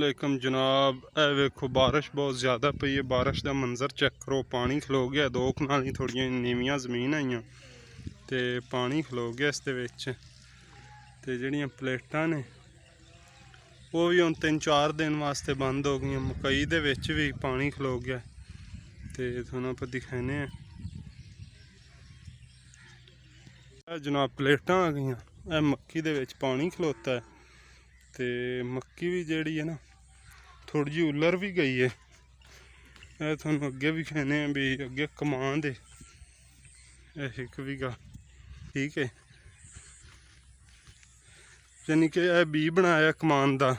अस्सलामुअलैकुम जनाब। ए वेखो बारिश बहुत ज़्यादा पई है। बारिश का मंजर चेक करो। पानी खलो गया, दो कनाली थोड़ियां नीवियां जमीन आईयां ते पानी खलो गया इसदे विच। ते जिहड़ियां प्लेटां ने वो भी हुण 3-4 दिन वास्ते बंद हो गई। मकई दे विच भी पानी खलो गया ते तुहानूं आपां दिखाने जनाब प्लेटां आ गईयां। ए मक्की दे विच पानी खलोता है ते मक्की भी जिहड़ी है ना थोड़ी जी उलर भी गई है। तुहानूं अगे भी कहने भी अगे कमान दे एक बीघा ठीक है, यानी कि यह बी बनाया कमान का।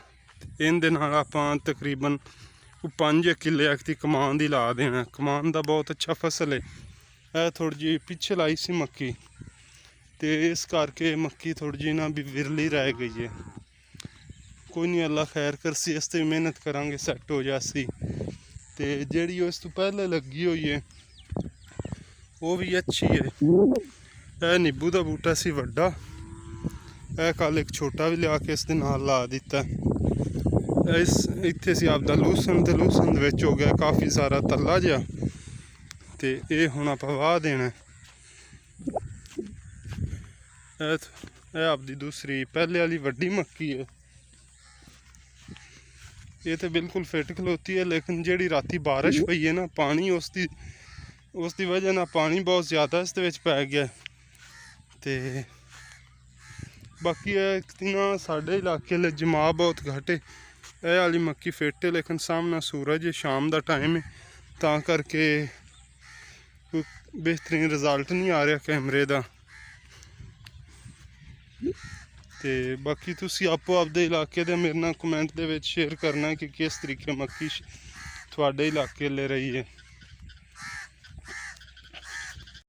इहदे नाल आपां तकरीबन 5 किले की कमान दी ला देना। कमान का बहुत अच्छा फसल है। यह थोड़ी जी पिछे लाई सी मक्की तो इस करके मक्की थोड़ी जी ना भी विरली रह गई है। कोई नहीं, अल्लाह खैर करसी, इस ते मेहनत करांगे सैट हो जासी। तो जिहड़ी उस तो पहले लगी हुई है वो भी अच्छी है। यह नींबू का बूटा सी वड्डा, यह कल एक छोटा भी लिया के इस दे नाल ला दिता। इस इत्थे सी आपदा लूसन, तो लूसन दे विच हो गया काफ़ी सारा तला जिहा, तो ये हुण आपां वाह देना। यह आपदी दूसरी पहले वाली वड्डी मक्की है। ये तो बिल्कुल फिट खलोती है, लेकिन जिहड़ी राती बारिश पई है ना, पानी उसकी वजह ना पानी बहुत ज़्यादा इस दे विच पै गया। तो बाकी ना साडे इलाके ले जमा बहुत घट है। यह वाली मक्की फिट है, लेकिन सामना सूरज है, शाम का टाइम है, तां करके कोई बेहतरीन रिजल्ट नहीं आ रहा कैमरे का। तो बाकी तुसी आपो आपदे इलाके दे मेरे नाल कमेंट दे विच शेयर करना कि किस तरीके मक्की तुहाडे इलाके ले रही है।